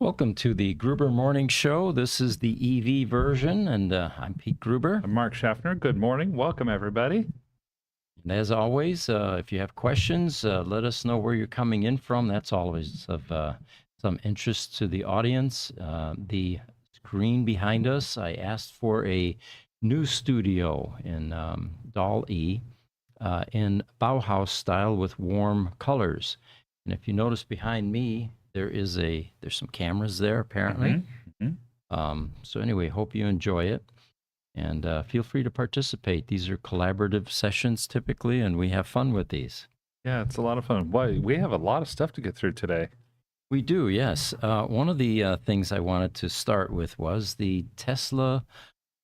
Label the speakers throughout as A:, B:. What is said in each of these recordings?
A: Welcome to the Gruber Morning Show. This is the EV version, and I'm Pete Gruber.
B: I'm Mark Schaffner. Good morning. Welcome, everybody.
A: And as always, if you have questions, let us know where you're coming in from. That's always of some interest to the audience. The screen behind us, I asked for a new studio in Doll-E in Bauhaus style with warm colors. And if you notice behind me, there's some cameras there apparently. So anyway, hope you enjoy it, and feel free to participate. These are collaborative sessions typically, and we have fun with these.
B: Yeah, it's a lot of fun. Boy, we have a lot of stuff to get through today.
A: We do, yes. One of the things I wanted to start with was the Tesla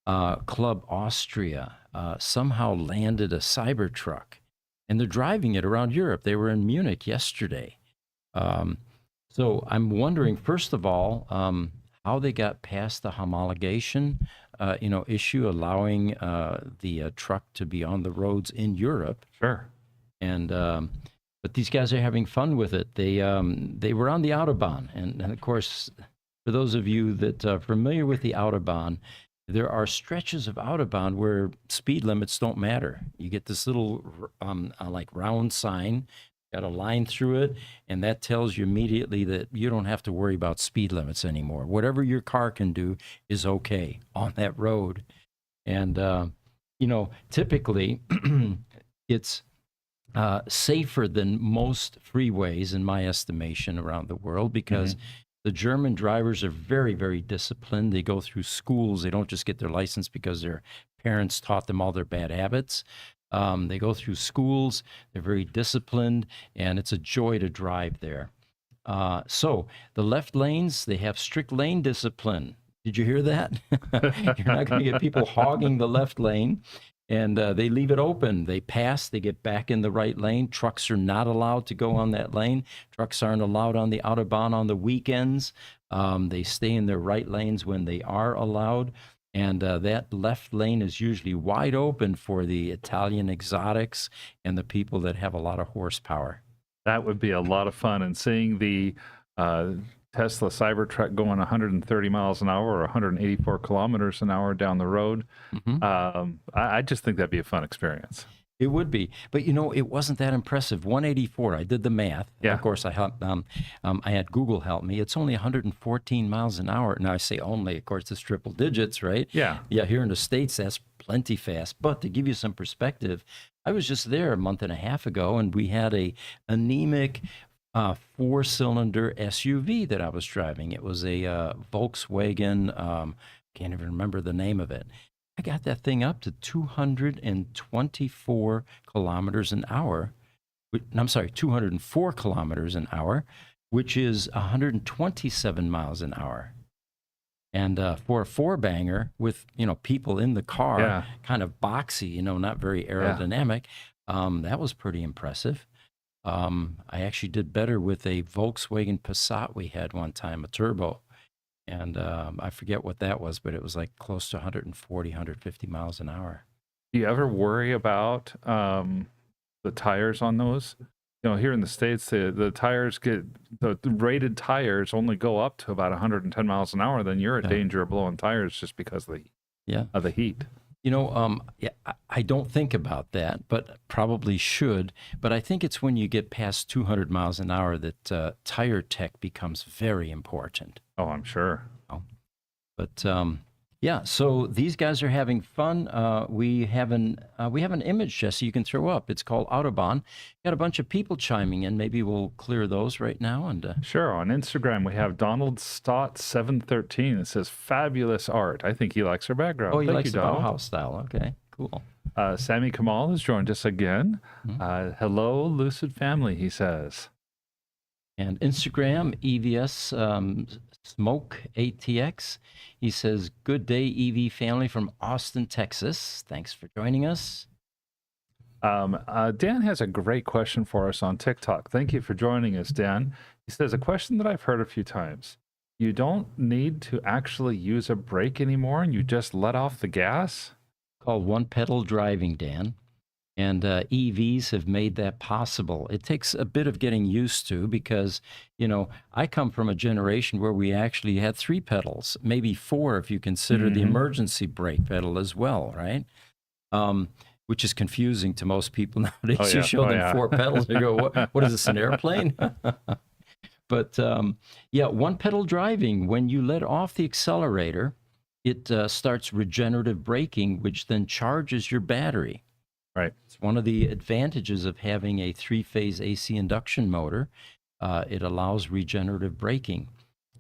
A: Club Austria somehow landed a Cybertruck, and they're driving it around Europe. They were in Munich yesterday. So I'm wondering, first of all, how they got past the homologation, issue, allowing the truck to be on the roads in Europe.
B: Sure.
A: And but these guys are having fun with it. They were on the Autobahn, and of course, for those of you that are familiar with the Autobahn, there are stretches of Autobahn where speed limits don't matter. You get this little like round sign, got a line through it, and that tells you immediately that you don't have to worry about speed limits anymore. Whatever your car can do is okay on that road. And typically it's safer than most freeways in my estimation around the world, because the German drivers are very, very disciplined. They go through schools. They don't just get their license because their parents taught them all their bad habits. They go through schools. They're very disciplined, and it's a joy to drive there. So the left lanes, they have strict lane discipline. Did you hear that? You're not going to get people hogging the left lane, and they leave it open. They pass, they get back in the right lane. Trucks are not allowed to go on that lane. Trucks aren't allowed on the Autobahn on the weekends. They stay in their right lanes when they are allowed. And that left lane is usually wide open for the Italian exotics and the people that have a lot of horsepower.
B: That would be a lot of fun. And seeing the Tesla Cybertruck going 130 miles an hour or 184 kilometers an hour down the road, I just think that'd be a fun experience.
A: It would be, but it wasn't that impressive. 184. I did the math.
B: Yeah.
A: Of course, I had Google help me. It's only 114 miles an hour. Now I say only. Of course, it's triple digits, right?
B: Yeah.
A: Yeah. Here in the States, that's plenty fast. But to give you some perspective, I was just there a month and a half ago, and we had a anemic 4-cylinder SUV that I was driving. It was a Volkswagen. Can't even remember the name of it. I got that thing up to 224 kilometers an hour. I'm sorry, 204 kilometers an hour, which is 127 miles an hour. And for a four-banger with, people in the car, kind of boxy, not very aerodynamic, that was pretty impressive. I actually did better with a Volkswagen Passat we had one time, a turbo. And I forget what that was, but it was like close to 140, 150 miles an hour.
B: Do you ever worry about the tires on those? Here in the States, the tires the rated tires only go up to about 110 miles an hour. Then you're in danger of blowing tires just because of the heat.
A: I don't think about that, but probably should. But I think it's when you get past 200 miles an hour that tire tech becomes very important.
B: Oh, I'm sure.
A: But yeah, so these guys are having fun. We have an image, Jesse, you can throw up. It's called Autobahn. Got a bunch of people chiming in. Maybe we'll clear those right now. And
B: sure. On Instagram, we have Donald Stott 713. It says fabulous art. I think he likes our background.
A: Oh, he likes the
B: Donald.
A: Bauhaus style. Okay, cool.
B: Sammy Kamal has joined us again. Hello, Lucid family, he says.
A: And Instagram, EVS Smoke ATX. He says, good day, EV family from Austin, Texas. Thanks for joining us.
B: Dan has a great question for us on TikTok. Thank you for joining us, Dan. He says, a question that I've heard a few times. You don't need to actually use a brake anymore, and you just let off the gas?
A: Called one pedal driving, Dan. And EVs have made that possible. It takes a bit of getting used to because, I come from a generation where we actually had 3 pedals, maybe 4 if you consider the
B: Hmm.
A: emergency brake pedal as well, right? Um, which is confusing to most people
B: Oh
A: nowadays. You
B: yeah.
A: show
B: Oh
A: them
B: yeah.
A: 4 pedals, they go, what is this, an airplane? But yeah, one pedal driving, when you let off the accelerator, it starts regenerative braking, which then charges your battery.
B: Right.
A: It's one of the advantages of having a 3-phase AC induction motor. It allows regenerative braking.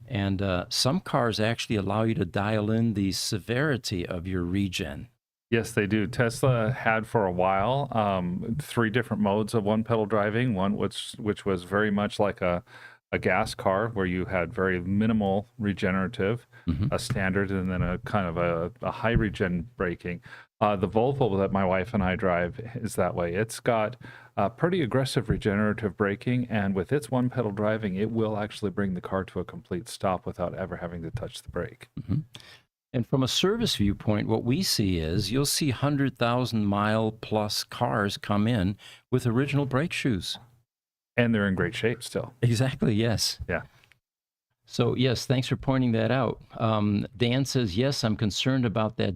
A: And some cars actually allow you to dial in the severity of your regen.
B: Yes, they do. Tesla had for a while 3 different modes of one pedal driving. One which was very much like a gas car where you had very minimal regenerative,
A: Hmm.
B: a standard, and then a kind of a high regen braking. The Volvo that my wife and I drive is that way. It's got pretty aggressive regenerative braking, and with its one pedal driving, it will actually bring the car to a complete stop without ever having to touch the brake.
A: Hmm. And from a service viewpoint, what we see is you'll see 100,000-mile plus cars come in with original brake shoes.
B: And they're in great shape still.
A: Exactly, yes.
B: Yeah.
A: So, yes, thanks for pointing that out. Dan says, yes, I'm concerned about that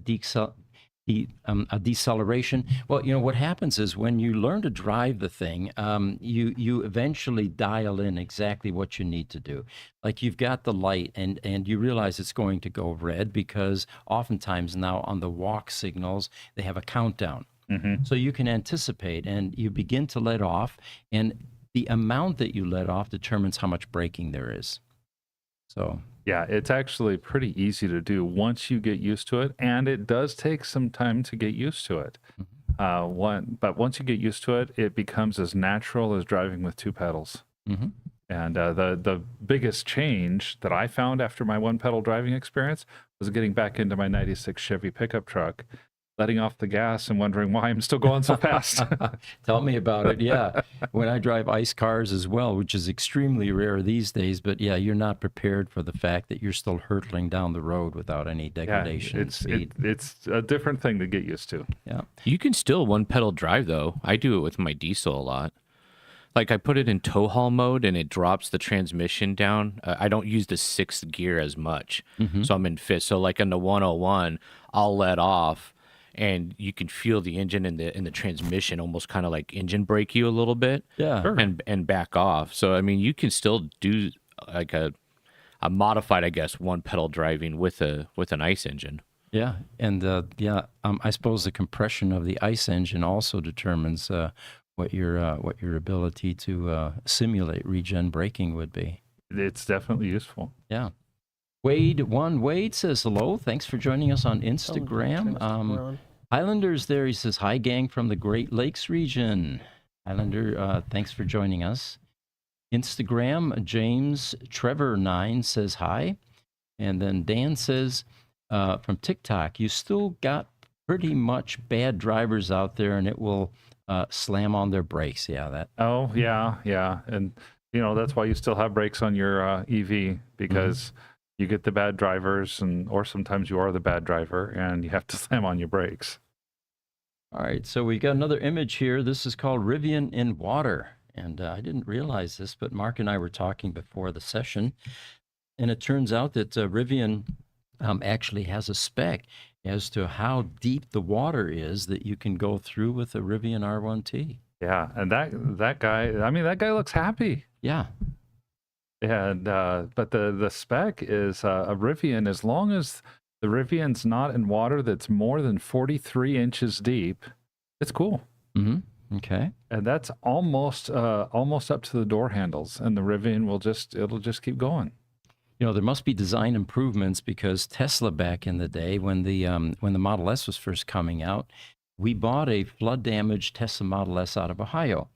A: a deceleration. Well, what happens is when you learn to drive the thing, you eventually dial in exactly what you need to do. Like you've got the light and you realize it's going to go red because oftentimes now on the walk signals, they have a countdown.
B: Hmm.
A: So you can anticipate and you begin to let off, and the amount that you let off determines how much braking there is. So,
B: Yeah, it's actually pretty easy to do once you get used to it, and it does take some time to get used to it. But once you get used to it, it becomes as natural as driving with 2 pedals.
A: mm-hmm.
B: And the biggest change that I found after my one pedal driving experience was getting back into my '96 Chevy pickup truck, letting off the gas, and wondering why I'm still going so fast.
A: Tell me about it. Yeah. When I drive ICE cars as well, which is extremely rare these days, but yeah, you're not prepared for the fact that you're still hurtling down the road without any
B: Yeah,
A: degradation in speed.
B: it's a different thing to get used to.
A: Yeah.
C: You can still one pedal drive though. I do it with my diesel a lot. Like I put it in tow haul mode and it drops the transmission down. I don't use the 6th gear as much.
A: Mm-hmm.
C: So I'm in fifth. So like in the 101, I'll let off and you can feel the engine and the transmission almost kind of like engine brake you a little bit
A: Yeah.
B: Sure.
C: and back off. So I mean you can still do like a modified, I guess, one pedal driving with an ICE engine.
A: Yeah. And I suppose the compression of the ICE engine also determines what your ability to simulate regen braking would be.
B: It's definitely useful.
A: Yeah. Wade says hello. Thanks for joining us on Instagram. Highlander's there. He says, hi, gang from the Great Lakes region. Highlander, thanks for joining us. Instagram, James Trevor 9 says hi. And then Dan says, from TikTok, you still got pretty much bad drivers out there, and it will slam on their brakes. Yeah, that.
B: Oh yeah, and that's why you still have brakes on your EV, because you get the bad drivers, or sometimes you are the bad driver, and you have to slam on your brakes.
A: All right, so we got another image here. This is called Rivian in water, and I didn't realize this, but Mark and I were talking before the session, and it turns out that Rivian actually has a spec as to how deep the water is that you can go through with a Rivian R1T.
B: Yeah, and that guy, I mean, that guy looks happy.
A: Yeah.
B: And but the spec is a Rivian, as long as the Rivian's not in water that's more than 43 inches deep, it's cool.
A: Mm-hmm. Okay.
B: And that's almost up to the door handles, and the Rivian it'll just keep going.
A: There must be design improvements, because Tesla back in the day, when the Model S was first coming out, we bought a flood-damaged Tesla Model S out of Ohio.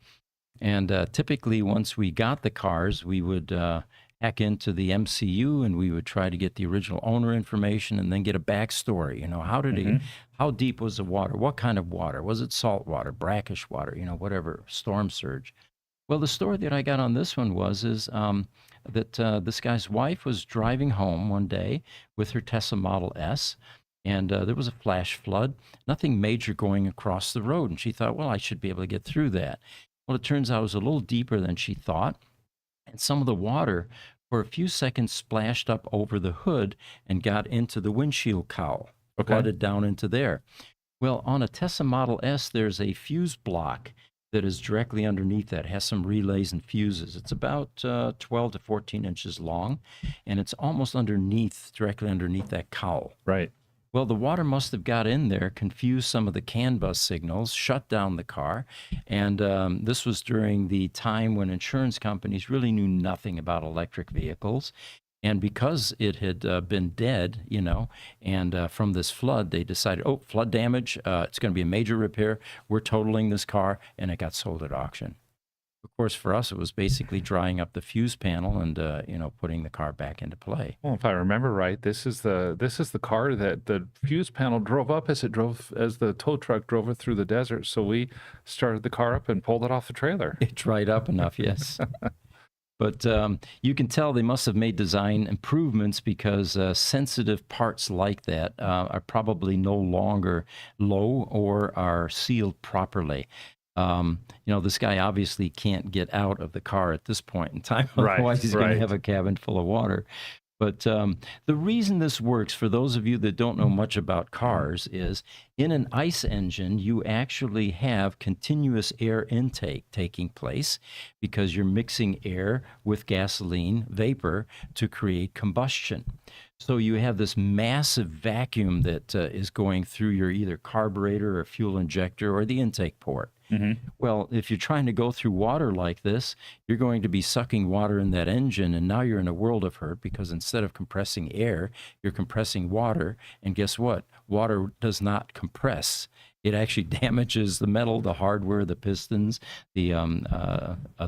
A: And typically, once we got the cars, we would hack into the MCU and we would try to get the original owner information and then get a backstory. How deep was the water? What kind of water? Was it salt water, brackish water, whatever, storm surge? Well, the story that I got on this one was that this guy's wife was driving home one day with her Tesla Model S, and there was a flash flood, nothing major going across the road. And she thought, well, I should be able to get through that. Well, it turns out it was a little deeper than she thought, and some of the water for a few seconds splashed up over the hood and got into the windshield cowl,
B: Okay.
A: flooded down into there. Well, on a Tesla Model S, there's a fuse block that is directly underneath that, has some relays and fuses. It's about 12 to 14 inches long, and it's almost underneath, directly underneath that cowl.
B: Right.
A: Well, the water must have got in there, confused some of the CAN bus signals, shut down the car. And this was during the time when insurance companies really knew nothing about electric vehicles. And because it had been dead, and from this flood, they decided, oh, flood damage, it's going to be a major repair. We're totaling this car, and it got sold at auction. Of course, for us, it was basically drying up the fuse panel and, putting the car back into play.
B: Well, if I remember right, this is the car that the fuse panel drove up as the tow truck drove it through the desert. So we started the car up and pulled it off the trailer.
A: It dried up enough, yes. But you can tell they must have made design improvements because sensitive parts like that are probably no longer low or are sealed properly. This guy obviously can't get out of the car at this point in time.
B: Right,
A: Otherwise, he's going to
B: right.
A: have a cabin full of water. But the reason this works, for those of you that don't know much about cars, is in an ICE engine, you actually have continuous air intake taking place because you're mixing air with gasoline vapor to create combustion. So you have this massive vacuum that is going through your either carburetor or fuel injector or the intake port.
B: Mm-hmm.
A: Well, if you're trying to go through water like this, you're going to be sucking water in that engine, and now you're in a world of hurt because instead of compressing air, you're compressing water. And guess what? Water does not compress. It actually damages the metal, the hardware, the pistons, the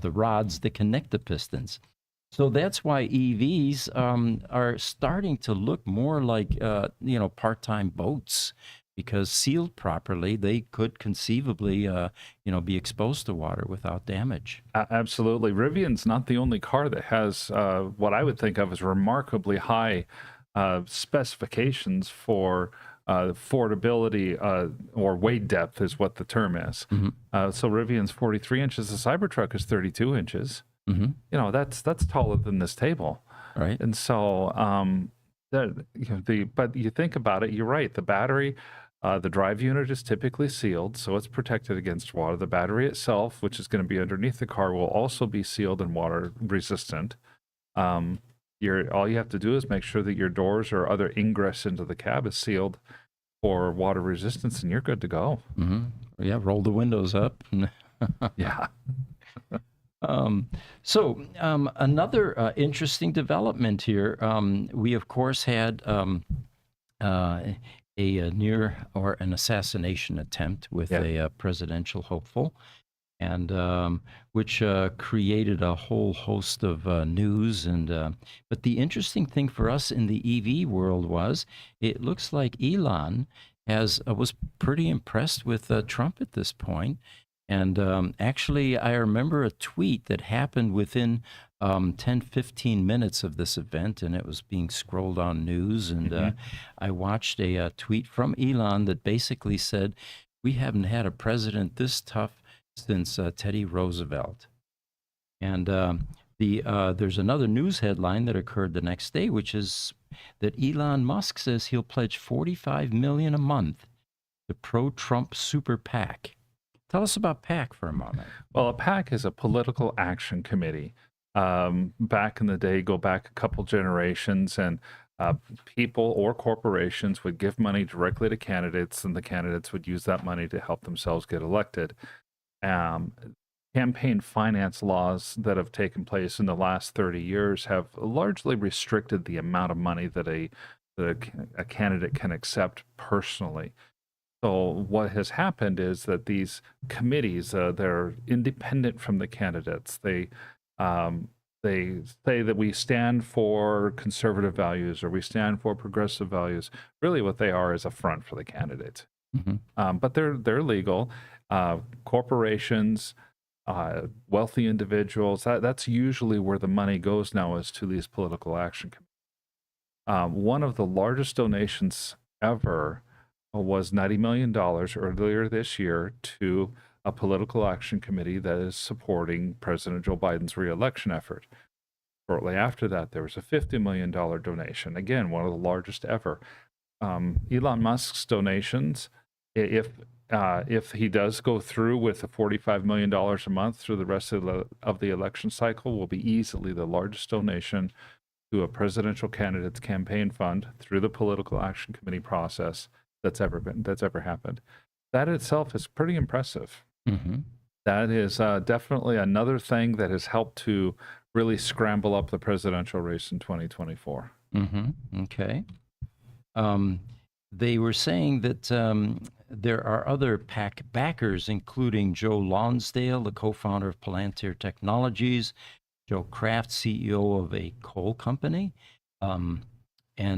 A: rods that connect the pistons. So that's why EVs are starting to look more like part-time boats. Because sealed properly, they could conceivably, be exposed to water without damage.
B: Absolutely. Rivian's not the only car that has what I would think of as remarkably high specifications for affordability or weight depth is what the term is.
A: Mm-hmm.
B: So Rivian's 43 inches. The Cybertruck is 32 inches.
A: Mm-hmm.
B: That's taller than this table.
A: Right.
B: And so but you think about it, you're right. The battery, the drive unit is typically sealed, so it's protected against water. The battery itself, which is going to be underneath the car, will also be sealed and water resistant. All you have to do is make sure that your doors or other ingress into the cab is sealed for water resistance, and you're good to go.
A: Mm-hmm. Yeah, roll the windows up.
B: Yeah.
A: Another interesting development here. We, of course, had a near or an assassination attempt with a presidential hopeful, and which created a whole host of news. But the interesting thing for us in the EV world was it looks like Elon was pretty impressed with Trump at this point. And actually, I remember a tweet that happened within 10, 15 minutes of this event, and it was being scrolled on news. And I watched a tweet from Elon that basically said, we haven't had a president this tough since Teddy Roosevelt. And there's another news headline that occurred the next day, which is that Elon Musk says he'll pledge $45 million a month to pro-Trump super PAC. Tell us about PAC for a moment.
B: Well, a PAC is a political action committee. Back in the day, go back a couple generations, and people or corporations would give money directly to candidates, and the candidates would use that money to help themselves get elected. Campaign finance laws that have taken place in the last 30 years have largely restricted the amount of money that a candidate can accept personally. So what has happened is that these committees, they're independent from the candidates. They say that we stand for conservative values or we stand for progressive values. Really what they are is a front for the candidate. But they're legal. Corporations, wealthy individuals, that's usually where the money goes now, is to these political action committees. One of the largest donations ever was $90 million earlier this year to a political action committee that is supporting President Joe Biden's reelection effort. Shortly after that, there was a $50 million donation, again, one of the largest ever. Elon Musk's donations, if he does go through with the $45 million a month through the rest of the election cycle, will be easily the largest donation to a presidential candidate's campaign fund through the political action committee process that's ever happened. That itself is pretty impressive.
A: Mm-hmm.
B: That is definitely another thing that has helped to really scramble up the presidential race in 2024.
A: Mm-hmm. Okay. They were saying that there are other PAC backers, including Joe Lonsdale, the co-founder of Palantir Technologies, Joe Kraft, CEO of a coal company, and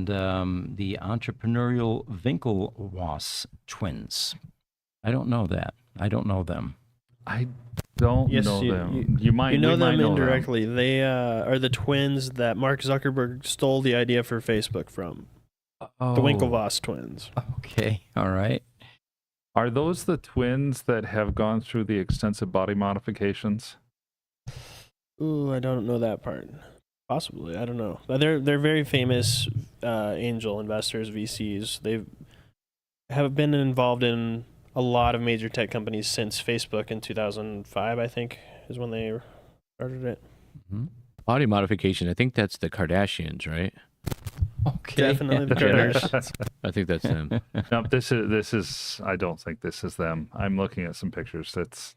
A: the entrepreneurial Winklevoss twins. I don't know that. I don't know them.
B: I don't know them. You might
D: know them
B: know
D: indirectly. They are the twins that Mark Zuckerberg stole the idea for Facebook from.
A: Oh,
D: The Winklevoss twins.
A: Okay. All right.
B: Are those the twins that have gone through the extensive body modifications?
D: Ooh, I don't know that part. Possibly, I don't know. But they're very famous angel investors, VCs. They have been involved in a lot of major tech companies since Facebook in 2005, I think, is when they started it.
A: Mm-hmm.
C: Body modification. I think that's the Kardashians, right?
A: Okay.
D: Definitely the Jenners.
C: I think that's them.
B: No, this is. I don't think this is them. I'm looking at some pictures. That's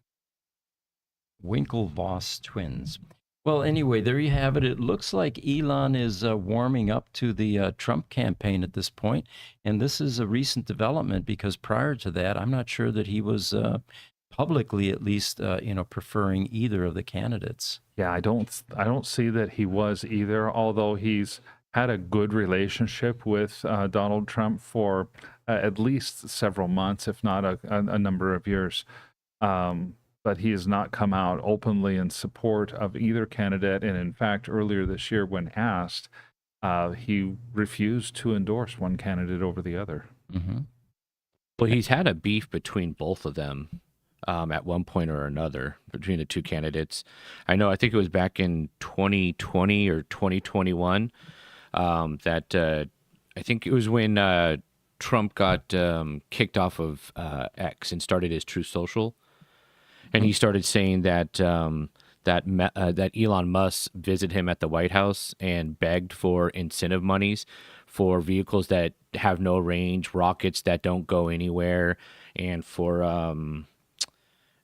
A: Winklevoss twins. Well, anyway, there you have it. It looks like Elon is warming up to the Trump campaign at this point, and this is a recent development because prior to that, I'm not sure that he was publicly, at least, preferring either of the candidates.
B: yeah. I don't see that he was either. Although he's had a good relationship with Donald Trump for at least several months, if not a number of years. But he has not come out openly in support of either candidate. And in fact, earlier this year, when asked, he refused to endorse one candidate over the other.
A: Mm-hmm.
C: Well, he's had a beef between both of them at one point or another, between the two candidates. I think it was back in 2020 or 2021 that I think it was when Trump got kicked off of X and started his True Social. And he started saying that that Elon Musk visited him at the White House and begged for incentive monies for vehicles that have no range, rockets that don't go anywhere, and for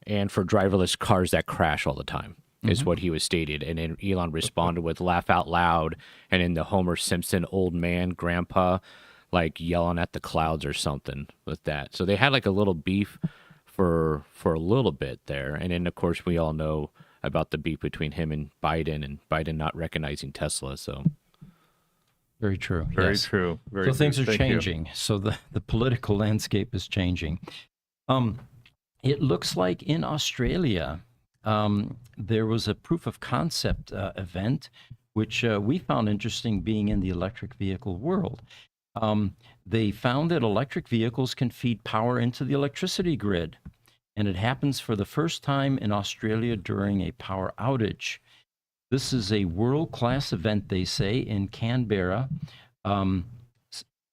C: driverless cars that crash all the time. Is what he was stated. And then Elon responded with laugh out loud, and in the Homer Simpson old man grandpa like yelling at the clouds or something with that. So they had like a little beef for a little bit there. And then of course we all know about the beef between him and Biden not recognizing Tesla. So
A: Very true.
B: Very
A: yes.
B: true. Very
A: So things
B: true.
A: are
B: Thank you.
A: changing. So the political landscape is changing. It looks like in Australia, there was a proof of concept event, which we found interesting being in the electric vehicle world. They found that electric vehicles can feed power into the electricity grid, and it happens for the first time in Australia during a power outage. This is a world-class event, they say, in Canberra, and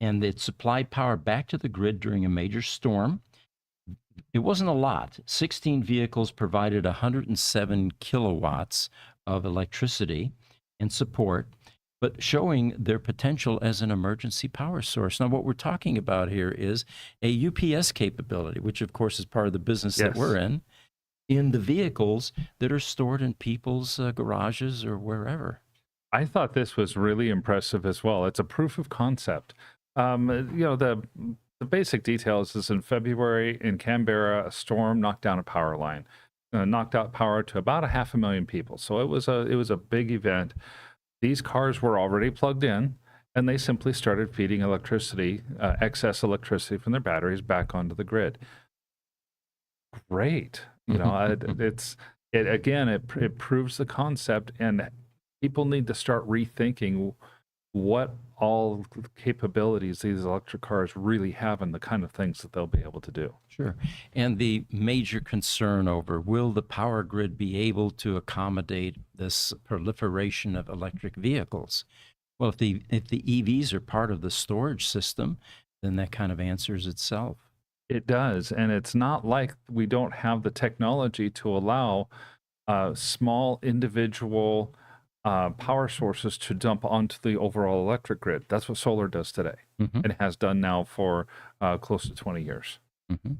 A: it supplied power back to the grid during a major storm. It wasn't a lot. 16 vehicles provided 107 kilowatts of electricity and support, but showing their potential as an emergency power source. Now, what we're talking about here is a UPS capability, which of course is part of the business that
B: Yes.
A: we're in the vehicles that are stored in people's garages or wherever.
B: I thought this was really impressive as well. It's a proof of concept. The basic details is in February in Canberra, a storm knocked down a power line, knocked out power to about 500,000 people. So it was a big event. These cars were already plugged in, and they simply started feeding electricity, excess electricity from their batteries back onto the grid. Great. It proves the concept, and people need to start rethinking what all the capabilities these electric cars really have and the kind of things that they'll be able to do.
A: Sure. And the major concern over will the power grid be able to accommodate this proliferation of electric vehicles? Well, if the EVs are part of the storage system, then that kind of answers itself.
B: It does. And it's not like we don't have the technology to allow small individual power sources to dump onto the overall electric grid. That's what solar does today.
A: Mhm.
B: It has done now for close to 20 years.
A: Mm-hmm.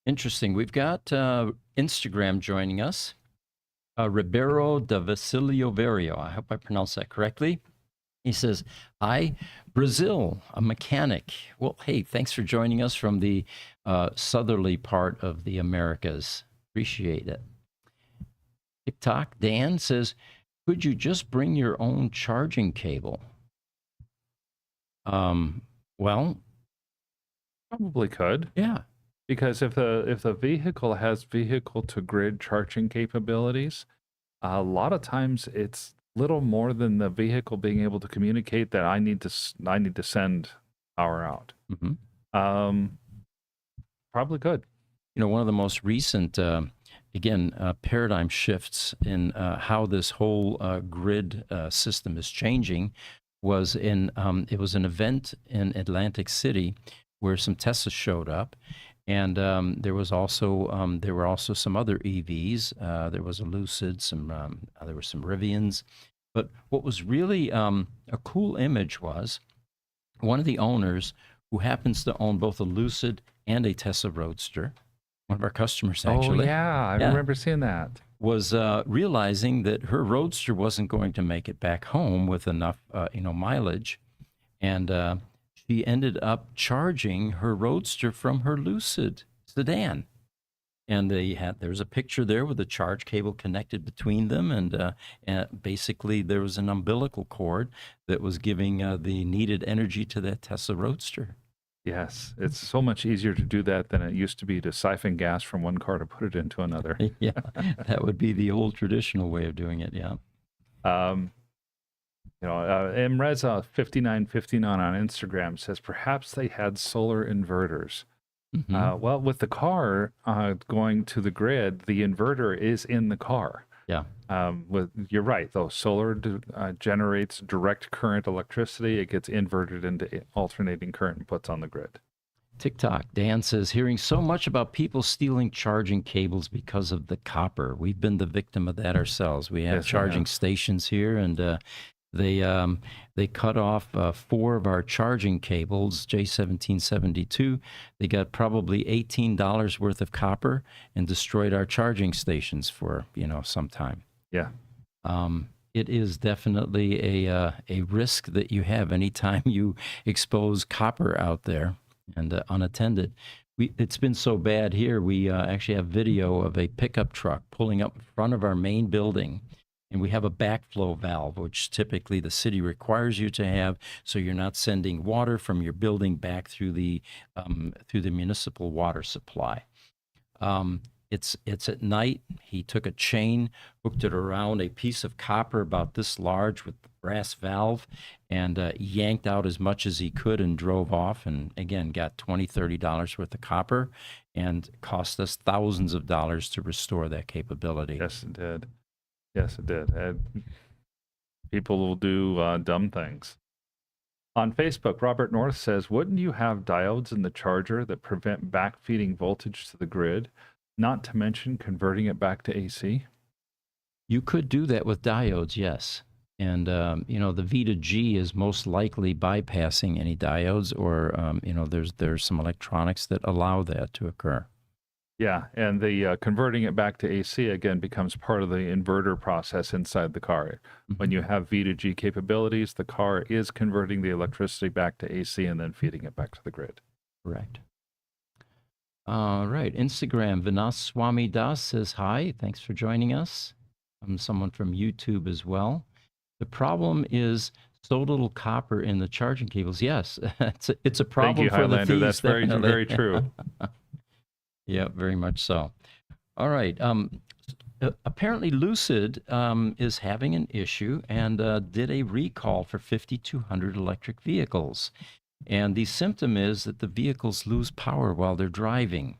A: Interesting. We've got Instagram joining us. Ribeiro de Vasilio Verio. I hope I pronounced that correctly. He says, "Hi, Brazil, a mechanic." Well, hey, thanks for joining us from the southerly part of the Americas. Appreciate it. TikTok Dan says, "Could you just bring your own charging cable?" Well,
B: Probably could.
A: yeah.
B: Because if the vehicle has vehicle to grid charging capabilities, a lot of times it's little more than the vehicle being able to communicate that I need to send power out.
A: Mm-hmm.
B: Probably could.
A: You know, one of the most recent, paradigm shifts in how this whole grid system is changing was it was an event in Atlantic City where some Teslas showed up. And there were also some other EVs. There was a Lucid, there were some Rivians. But what was really a cool image was one of the owners, who happens to own both a Lucid and a Tesla Roadster, one of our customers actually.
B: Oh yeah, I remember seeing that.
A: Was realizing that her Roadster wasn't going to make it back home with enough mileage, and she ended up charging her Roadster from her Lucid sedan. And there's a picture there with a charge cable connected between them, and basically there was an umbilical cord that was giving the needed energy to that Tesla Roadster.
B: Yes, it's so much easier to do that than it used to be to siphon gas from one car to put it into another.
A: Yeah, that would be the old traditional way of doing it. Yeah.
B: Mreza 5959 on Instagram says perhaps they had solar inverters.
A: Mhm.
B: Well, with the car going to the grid, the inverter is in the car.
A: Yeah.
B: You're right, though. Solar generates direct current electricity. It gets inverted into alternating current and puts on the grid.
A: TikTok. Dan says, "Hearing so much about people stealing charging cables because of the copper. We've been the victim of that ourselves. We have
B: Yes, we
A: charging
B: have.
A: stations here, and they cut off 4 of our charging cables, J1772. They got probably $18 worth of copper and destroyed our charging stations for some time."
B: Yeah.
A: It is definitely a risk that you have anytime you expose copper out there and unattended. It's been so bad here. We actually have video of a pickup truck pulling up in front of our main building, and we have a backflow valve, which typically the city requires you to have, so you're not sending water from your building back through the municipal water supply. It's at night. He took a chain, hooked it around a piece of copper about this large with the brass valve, and yanked out as much as he could and drove off. And again, got $20-$30 worth of copper, and cost us thousands of dollars to restore that capability.
B: Yes, it did. Yes, it did. People will do dumb things. On Facebook, Robert North says, wouldn't you have diodes in the charger that prevent backfeeding voltage to the grid? Not to mention converting it back to AC?
A: You could do that with diodes, yes. And, the V to G is most likely bypassing any diodes, or, there's some electronics that allow that to occur.
B: Yeah, and the converting it back to AC, again, becomes part of the inverter process inside the car. When you have V to G capabilities, the car is converting the electricity back to AC and then feeding it back to the grid.
A: Correct. All right. Instagram, Vinaswamy Das says, "Hi, thanks for joining us." Someone from YouTube as well. "The problem is so little copper in the charging cables." Yes, it's a problem
B: Thank you,
A: for
B: Highlander.
A: the
B: That's
A: thieves.
B: very,
A: definitely.
B: very true.
A: Yeah, very much so. All right. Apparently, Lucid is having an issue and did a recall for 5,200 electric vehicles. And the symptom is that the vehicles lose power while they're driving.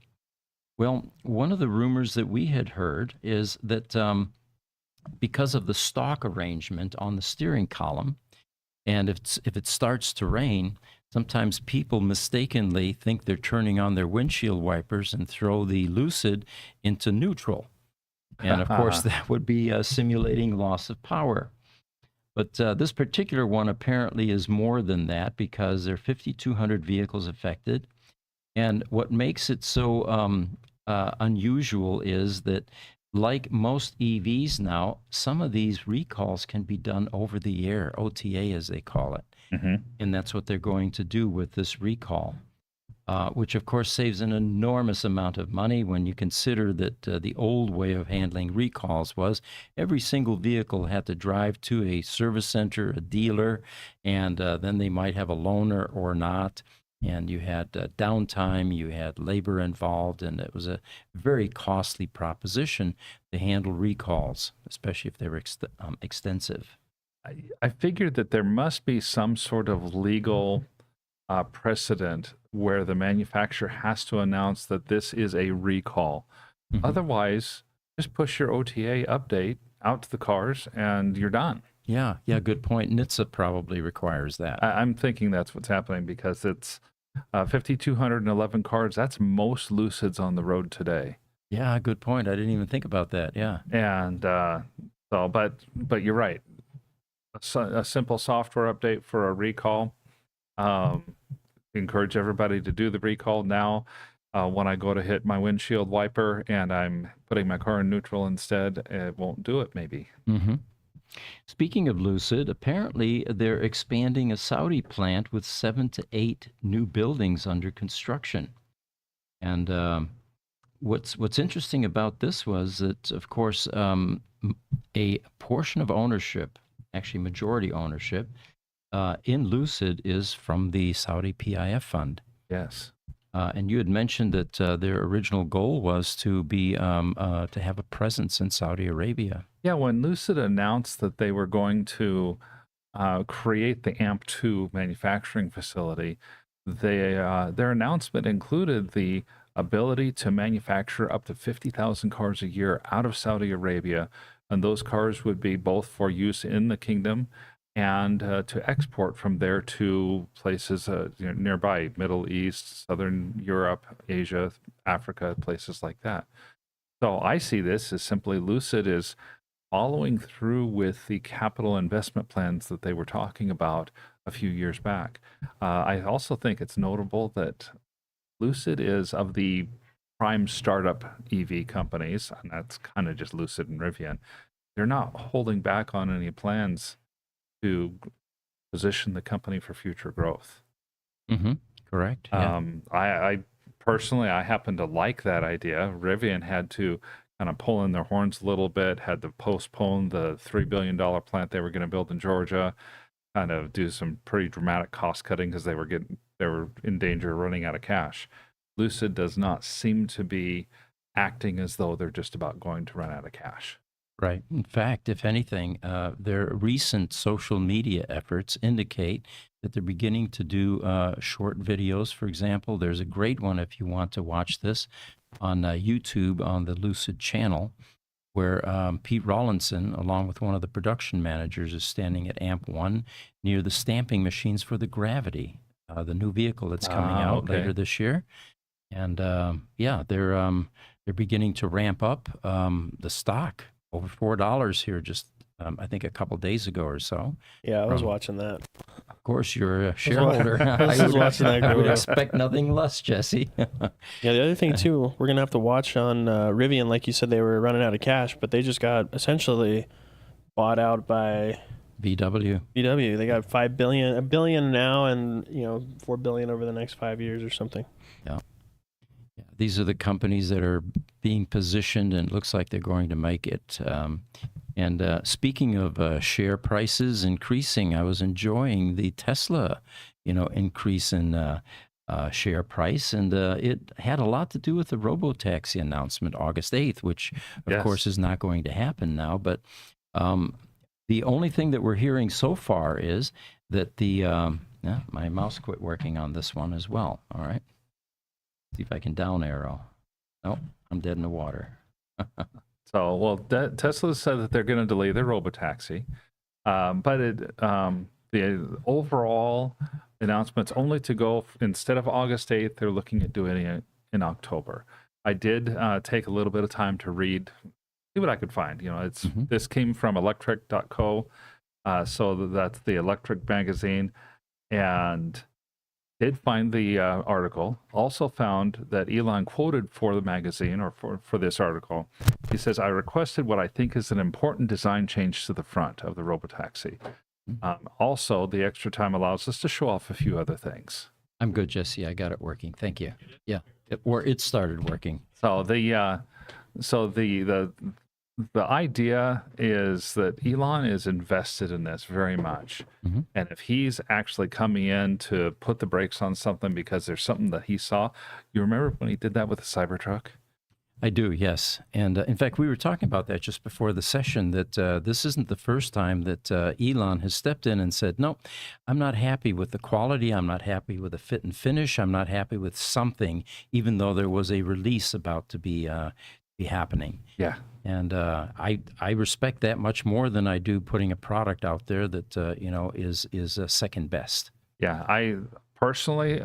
A: Well, one of the rumors that we had heard is that because of the stalk arrangement on the steering column, and if it starts to rain, sometimes people mistakenly think they're turning on their windshield wipers and throw the Lucid into neutral. And of course, that would be simulating loss of power. But this particular one apparently is more than that because there are 5,200 vehicles affected. And what makes it so unusual is that, like most EVs now, some of these recalls can be done over the air, OTA as they call it. And that's what they're going to do with this recall, which of course saves an enormous amount of money when you consider that the old way of handling recalls was every single vehicle had to drive to a service center, a dealer, and then they might have a loaner or not. And you had downtime, you had labor involved, and it was a very costly proposition to handle recalls, especially if they were extensive.
B: I figured that there must be some sort of legal precedent where the manufacturer has to announce that this is a recall.
A: Mhm.
B: Otherwise, just push your OTA update out to the cars and you're done.
A: Yeah, good point. NHTSA probably requires that.
B: I'm thinking that's what's happening because it's 5,211 cars. That's most Lucids on the road today.
A: Yeah, good point. I didn't even think about that. Yeah.
B: And but you're right. A simple software update for a recall. Encourage everybody to do the recall now. When I go to hit my windshield wiper and I'm putting my car in neutral instead, it won't do it maybe.
A: Mm-hmm. Speaking of Lucid, apparently they're expanding a Saudi plant with 7 to 8 new buildings under construction. And what's interesting about this was that, of course, a portion of ownership, actually majority ownership, in Lucid is from the Saudi PIF fund.
B: Yes.
A: And you had mentioned that their original goal was to be to have a presence in Saudi Arabia.
B: Yeah, when Lucid announced that they were going to create the AMP2 manufacturing facility, their announcement included the ability to manufacture up to 50,000 cars a year out of Saudi Arabia, and those cars would be both for use in the kingdom and to export from there to places nearby, Middle East, Southern Europe, Asia, Africa, places like that. So I see this as simply Lucid is following through with the capital investment plans that they were talking about a few years back. I also think it's notable that Lucid is of the prime startup EV companies, and that's kind of just Lucid and Rivian. They're not holding back on any plans to position the company for future growth.
A: Mm-hmm. Correct. Yeah.
B: I personally, I happen to like that idea. Rivian had to kind of pull in their horns a little bit, had to postpone the $3 billion plant they were going to build in Georgia, kind of do some pretty dramatic cost cutting because they were in danger of running out of cash. Lucid does not seem to be acting as though they're just about going to run out of cash.
A: Right. In fact, if anything, their recent social media efforts indicate that they're beginning to do short videos. For example, there's a great one if you want to watch this on YouTube on the Lucid channel, where Pete Rawlinson, along with one of the production managers, is standing at AMP1 near the stamping machines for the Gravity, the new vehicle that's coming out later this year. And yeah, they're beginning to ramp up the stock. Over $4 here just, I think, a couple days ago or so.
D: Yeah, I was watching that.
A: Of course, you're a shareholder.
D: I was watching that
A: I would
D: go.
A: expect nothing less, Jesse.
D: Yeah, the other thing, too, we're going to have to watch on Rivian. Like you said, they were running out of cash, but they just got essentially bought out by
A: VW.
D: They got $1 billion now and, $4 billion over the next 5 years or something.
A: Yeah. These are the companies that are being positioned, and it looks like they're going to make it. And speaking of share prices increasing, I was enjoying the Tesla, increase in share price, and it had a lot to do with the Robotaxi announcement August 8th, which of
B: Yes.
A: course is not going to happen now. But the only thing that we're hearing so far is that yeah, my mouse quit working on this one as well. All right, see if I can down arrow. Nope, I'm dead in the water.
B: So, well, Tesla said that they're going to delay their Robotaxi, but the overall announcement's only to go instead of August 8th. They're looking at doing it in October. I did take a little bit of time to read, see what I could find. You know, this came from electric.co, so that's the electric magazine, and did find the article. Also found that Elon quoted for the magazine or for this article. He says, "I requested what I think is an important design change to the front of the Robotaxi. Also, the extra time allows us to show off a few other things."
A: I'm good, Jesse. I got it working. Thank you. Yeah, it started working.
B: So the idea is that Elon is invested in this very much.
A: Mm-hmm.
B: And if he's actually coming in to put the brakes on something because there's something that he saw, you remember when he did that with the Cybertruck?
A: I do, yes. And in fact, we were talking about that just before the session, that this isn't the first time that Elon has stepped in and said, no, I'm not happy with the quality. I'm not happy with the fit and finish. I'm not happy with something, even though there was a release about to be happening.
B: Yeah.
A: And I respect that much more than I do putting a product out there that, is second best.
B: Yeah. I personally,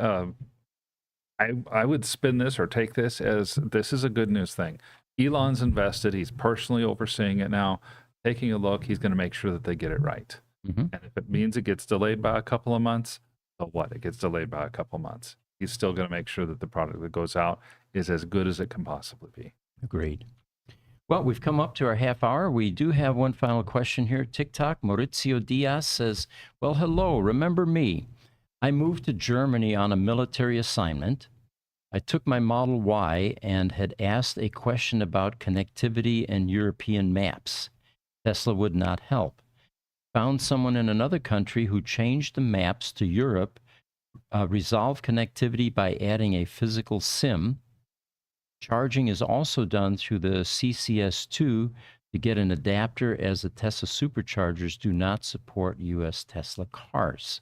B: I would spin this or take this as this is a good news thing. Elon's invested. He's personally overseeing it now, taking a look. He's going to make sure that they get it right.
A: Mm-hmm.
B: And if it means it gets delayed by a couple of months, so what? It gets delayed by a couple of months. He's still going to make sure that the product that goes out is as good as it can possibly be.
A: Agreed. Well, we've come up to our half hour. We do have one final question here. TikTok, Maurizio Diaz says, well, hello, remember me? I moved to Germany on a military assignment. I took my Model Y and had asked a question about connectivity and European maps. Tesla would not help. Found someone in another country who changed the maps to Europe, resolved connectivity by adding a physical SIM. Charging is also done through the CCS2 to get an adapter, as the Tesla superchargers do not support U.S. Tesla cars.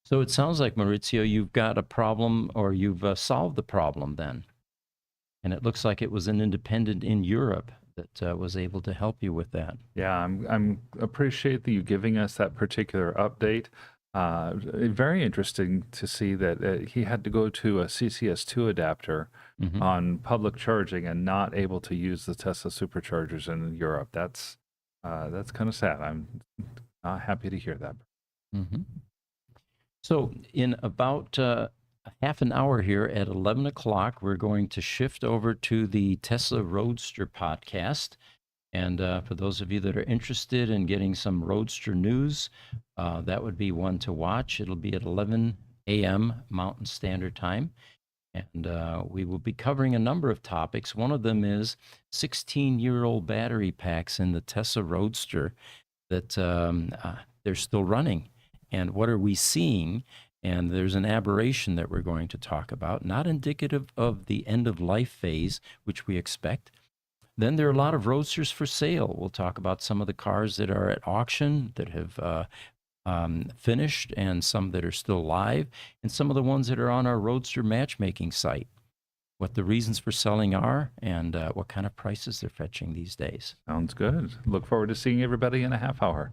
A: So it sounds like, Maurizio, you've got a problem, or you've solved the problem then. And it looks like it was an independent in Europe that was able to help you with that.
B: Yeah, I'm appreciate that you giving us that particular update. Very interesting to see that he had to go to a CCS2 adapter on public charging and not able to use the Tesla superchargers in Europe. That's kind of sad. I'm not happy to hear that.
A: Mm-hmm. So in about half an hour here at 11 o'clock, we're going to shift over to the Tesla Roadster podcast. And for those of you that are interested in getting some Roadster news, that would be one to watch. It'll be at 11 a.m. Mountain Standard Time. And we will be covering a number of topics. One of them is 16-year-old battery packs in the Tesla Roadster that they're still running. And what are we seeing? And there's an aberration that we're going to talk about, not indicative of the end-of-life phase, which we expect. Then there are a lot of Roadsters for sale. We'll talk about some of the cars that are at auction that have finished, and some that are still live, and some of the ones that are on our Roadster matchmaking site, what the reasons for selling are, and what kind of prices they're fetching these days.
B: Sounds good. Look forward to seeing everybody in a half hour.